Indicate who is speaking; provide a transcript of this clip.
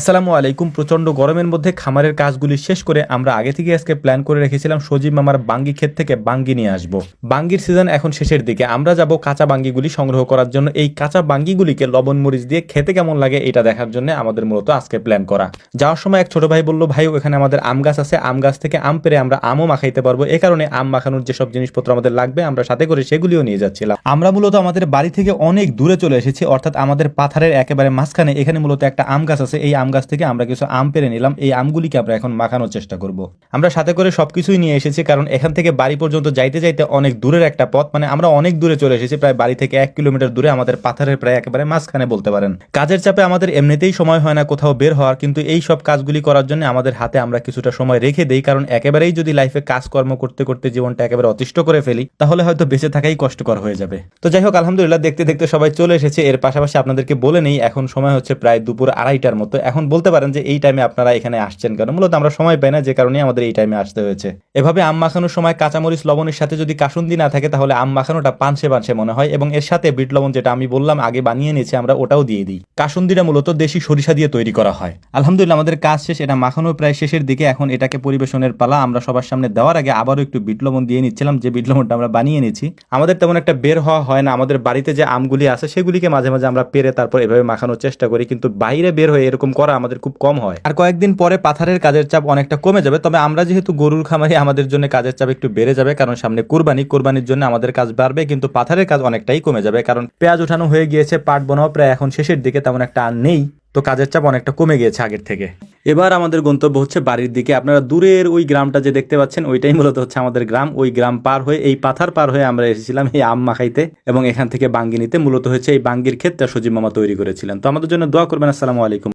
Speaker 1: আসসালামু আলাইকুম। প্রচণ্ড গরমের মধ্যে খামারের কাজগুলি শেষ করে আমরা আগে থেকে আজকে প্ল্যান করে রেখেছিলাম সজীব মামার বাঙ্গি ক্ষেত থেকে বাঙ্গি নিয়ে আসবো। বাঙ্গির সিজন এখন শেষের দিকে, আমরা যাব কাঁচা বাঙ্গিগুলি সংগ্রহ করার জন্য। এই কাঁচা বাঙ্গিগুলিকে লবণ মরিচ দিয়ে খেতে কেমন লাগে এটা দেখার জন্য আমাদের মূলত আজকে প্ল্যান করা। যাওয়ার সময় এক ছোট ভাই বলল, ভাই ওখানে আমাদের আম গাছ আছে, আম গাছ থেকে আম পেরে আমরা আমও মাখাইতে পারবো। এ কারণে আম মাখানোর যেসব জিনিসপত্র আমাদের লাগবে আমরা সাথে করে সেগুলিও নিয়ে যাচ্ছিলাম। আমরা মূলত আমাদের বাড়ি থেকে অনেক দূরে চলে এসেছি, অর্থাৎ আমাদের পাথারের একেবারে মাঝখানে এখানে মূলত একটা আম গাছ আছে। এই আম গাছ থেকে আমরা কিছু আম পেরে নিলাম, এই আমগুলিকে আমরা এখন মাখানোর চেষ্টা করব। আমরা সাথে করে সবকিছুই নিয়ে এসেছি, কারণ এখান থেকে বাড়ি পর্যন্ত যাইতে যাইতে অনেক দূরের একটা পথ, মানে আমরা অনেক দূরে চলে এসেছি, প্রায় বাড়ি থেকে 1 কিলোমিটার দূরে, আমাদের পাথারের প্রায় একেবারে মাঝখানে বলতে পারেন। কাজের চাপে আমাদের এমনিতেই সময় হয় না কোথাও বের হওয়ার, কিন্তু এই সব কাজগুলি করার জন্য আমাদের হাতে আমরা কিছুটা সময় রেখে দেই, কারণ একেবারেই যদি লাইফে কাজকর্ম করতে করতে জীবনটা একেবারে অতিষ্ঠ করে ফেলি তাহলে হয়তো বেঁচে থাকাই কষ্টকর হয়ে যাবে। তো যাই হোক, আলহামদুলিল্লাহ দেখতে দেখতে সবাই চলে এসেছে। এর পাশাপাশি আপনাদেরকে বলে নেই, এখন সময় হচ্ছে প্রায় দুপুর 2:30টার মতো। এখন বলতে পারেন যে এই টাইমে আপনারা এখানে আসছেন কেন? মূলত আমরা সময় পাই না, যে কারণে আমাদের এই টাইমে আসতে হয়েছে। এভাবে আম মাখানোর সময় কাঁচামরিচ লবণের সাথে যদি কাসুন্দি না থাকে তাহলে আম মাখানোটা পানসে পানসে মনে হয়, এবং এর সাথে বিট লবণ যেটা আমি বললাম আগে বানিয়ে নিয়েছি আমরা, ওটাও দিয়ে দিই। কাসুন্দিটা মূলত দেশি সরিষা দিয়ে তৈরি করা হয়। আলহামদুলিল্লাহ আমাদের কাজ শেষ, এটা মাখানোর প্রায় শেষের দিকে। এখন এটাকে পরিবেশনের পালা। আমরা সবার সামনে দেওয়ার আগে আবারও একটু বিট লবণ দিয়ে নিচ্ছিলাম, যে বিট লবণটা আমরা বানিয়ে নিয়েছি। আমাদের তেমন একটা বের হওয়া হয় না, আমাদের বাড়িতে যে আমগুলি আছে সেগুলিকে মাঝে মাঝে আমরা পেরে তারপর এভাবে মাখানোর চেষ্টা করি, কিন্তু বাইরে বের হয়ে এরকম করা আমাদের খুব কম হয়। আর কয়েকদিন পরে পাথারের কাজের চাপ অনেকটা কমে যাবে, তবে আমরা যেহেতু গরুর খামারি আমাদের জন্য কাজের চাপ একটু বেড়ে যাবে, কারণ সামনে কোরবানির জন্য আমাদের কাজ বাড়বে, কিন্তু পাথারের কাজ অনেকটাই কমে যাবে, কারণ পেঁয়াজ উঠানো হয়ে গিয়েছে, পাট বোনাও প্রায় এখন শেষের দিকে, তেমন একটা আর নেই, তো কাজের চাপ অনেকটা কমে গিয়েছে আগের থেকে। এবার আমাদের গন্তব্য হচ্ছে বাড়ির দিকে। আপনারা দূরের ওই গ্রামটা যে দেখতে পাচ্ছেন ওইটাই মূলত হচ্ছে আমাদের গ্রাম। ওই গ্রাম পার হয়ে, এই পাথার পার হয়ে আমরা এসেছিলাম এই আম মাখাইতে, এবং এখান থেকে বাঙ্গি নিতে। মূলত হচ্ছে এই বাঙ্গির ক্ষেতটা সজীব মামা তৈরি করেছিলেন। তো আমাদের জন্য দোয়া করবেন। আসসালামু আলাইকুম।